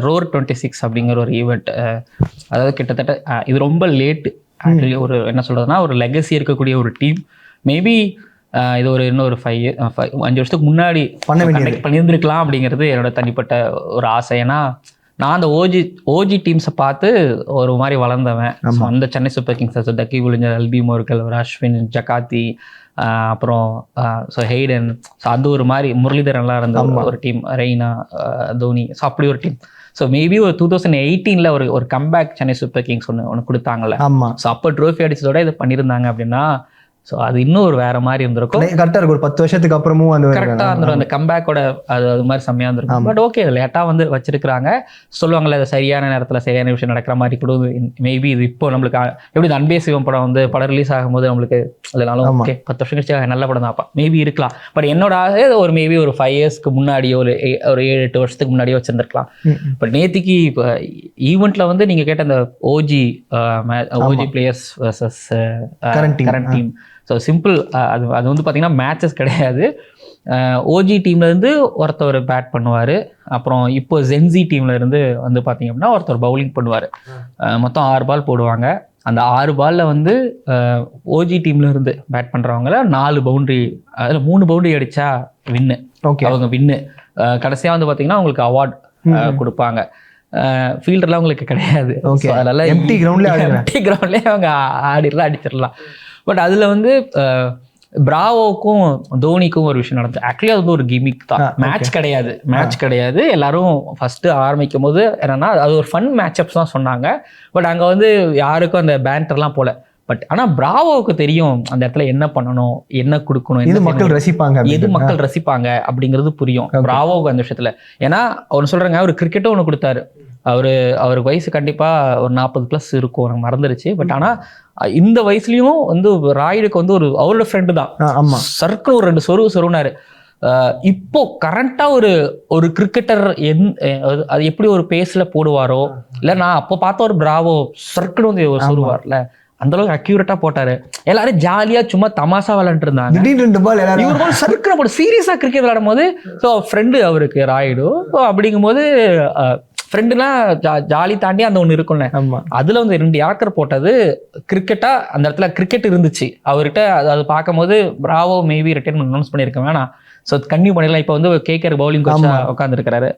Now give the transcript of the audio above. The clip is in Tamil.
ரோர் 26 அப்படிங்கிற ஒரு ஈவெண்ட். அதாவது கிட்டத்தட்ட இது ரொம்ப லேட் ஆக்சுவலி. ஒரு என்ன சொல்றதுன்னா ஒரு லெகசி இருக்கக்கூடிய ஒரு டீம். மேபி இது ஒரு இன்னொரு 5 வருஷத்துக்கு முன்னாடி பண்ணியிருந்திருக்கலாம் அப்படிங்கிறது என்னோட தனிப்பட்ட ஒரு ஆசை. ஏன்னா நான் அந்த ஓஜி டீம்ஸை பார்த்து ஒரு மாதிரி வளர்ந்தவன். அந்த Chennai Super Kings, Doug Bollinger, Albie Morkel, ஒரு அஸ்வின், ஜகாத்தி, அப்புறம் ஸோ ஹெய்டன், ஸோ அது ஒரு மாதிரி முரளிதரன்லாம் இருந்த ஒரு டீம், ரெய்னா, தோனி, ஸோ அப்படி ஒரு டீம். ஸோ மேபி ஒரு 2018 ஒரு கம்பேக் சென்னை சூப்பர் கிங்ஸ் ஒன்று கொடுத்தாங்கல்ல. ஸோ அப்போ ட்ரோஃபி அடிச்சதோட இது பண்ணியிருந்தாங்க அப்படின்னா ஸோ அது இன்னும் ஒரு வேற மாதிரி இருந்திருக்கும். கரெக்டாக இருக்கும். ஒரு 10 வருஷத்துக்கு அப்புறமும் அந்த கரெக்டாக இருந்துடும். அந்த கம்பேக்கோட அது மாதிரி செம்மையாக இருந்திருக்கும். பட் ஓகே, லேட்டாக வச்சிருக்கிறாங்க. சொல்லுவாங்கல்ல, அது சரியான நேரத்தில் சரியான விஷயம் நடக்கிற மாதிரி கூட மேபி இது இப்போ நம்மளுக்கு எப்படி இந்த அன்பே சிவம் படம் ரிலீஸ் ஆகும்போது நம்மளுக்கு அதனாலும் ஓகே 10 வருஷம் கழிச்சு நல்ல படம் தான் மேபி இருக்கலாம். பட் என்னோட ஒரு மேபி ஒரு 5 இயர்ஸ்க்கு முன்னாடியோ ஒரு 7-8 வருஷத்துக்கு முன்னாடியோ வச்சிருந்துருக்கலாம். பட் நேத்திக்கு இப்போ ஈவெண்ட்ல நீங்கள் கேட்ட அந்த OG players versus current team. So simple. அது பார்த்தீங்கன்னா மேட்சஸ் கிடையாது. ஓஜி டீம்லேருந்து ஒருத்தர் பேட் பண்ணுவார். அப்புறம் இப்போ ஜென்சி டீம்லேருந்து பார்த்தீங்க அப்படின்னா ஒருத்தர் பவுலிங் பண்ணுவார். மொத்தம் 6 பால் போடுவாங்க. அந்த 6 பாலில் ஓஜி டீம்லேருந்து பேட் பண்ணுறவங்கள 4 பவுண்ட்ரி, அதில் 3 பவுண்ட்ரி அடித்தா வின்னு. ஓகே, அவங்க வின்னு. கடைசியாக பார்த்தீங்கன்னா அவங்களுக்கு அவார்ட் கொடுப்பாங்க. ஃபீல்டர்லாம் அவங்களுக்கு கிடையாது. அதனால எம்டி கிரவுண்ட்லேயே அவங்க அடிச்சிடலாம். பட் அதில் பிராவோக்கும் தோனிக்கும் ஒரு விஷயம் நடந்துச்சு. ஆக்சுவலி அது ஒரு கிமிக் தான். மேட்ச் கிடையாது. எல்லாரும் ஃபர்ஸ்ட் ஆரம்பிக்கும் போது என்னன்னா அது ஒரு ஃபன் மேட்சப்ஸ் தான் சொன்னாங்க. பட் அங்கே யாருக்கும் அந்த பேண்டர்லாம் போல. பட் ஆனால் பிராவோவுக்கு தெரியும் அந்த இடத்துல என்ன பண்ணணும், என்ன கொடுக்கணும், எது மக்கள் ரசிப்பாங்க அப்படிங்கிறது புரியும் பிராவோவுக்கு அந்த விஷயத்துல. ஏன்னா அவர் சொல்றாங்க, அவர் கிரிக்கெட்டும் ஒன்று கொடுத்தாரு. அவருக்கு வயசு கண்டிப்பாக ஒரு 40+ இருக்கும், எனக்கு மறந்துருச்சு. பட் ஆனால் இந்த வயசுலையும் ராயுடுக்கு ஒரு அவரோட ஃப்ரெண்டு தான். சர்க்கிள் ஒரு 2 சொருனாரு. இப்போ கரண்டா ஒரு கிரிக்கெட்டர் அது எப்படி ஒரு பேஸ்ல போடுவாரோ, இல்லை நான் அப்போ பார்த்த ஒரு பிராவோ சர்க்கிள் ஒரு சொருவார்ல, அந்த அளவுக்கு அக்யூரேட்டா போட்டாரு. எல்லாரும் ஜாலியா சும்மா தமாஷா விளையாண்டு இருந்தாங்க. சீரியஸா கிரிக்கெட் விளையாடும் போது ஃப்ரெண்டு அவருக்கு ராயுடு. அப்படிங்கும் போது ஃப்ரெண்டுனா ஜாலி தாண்டி அந்த ஒன்று இருக்கும்ல. அதுல 2 யாக்கர் போட்டது கிரிக்கெட்டா. அந்த இடத்துல கிரிக்கெட் இருந்துச்சு அவர்கிட்ட. அது பார்க்கும் போது பிராவோ மேபி ரிட்டைர்மெண்ட் அனௌன்ஸ் பண்ணியிருக்க வேணாம். ஸோ கன்டினியூ பண்ணிடலாம். இப்போ கேகேஆர் பவுலிங் கோச்சா உட்காந்துருக்கிறாரு.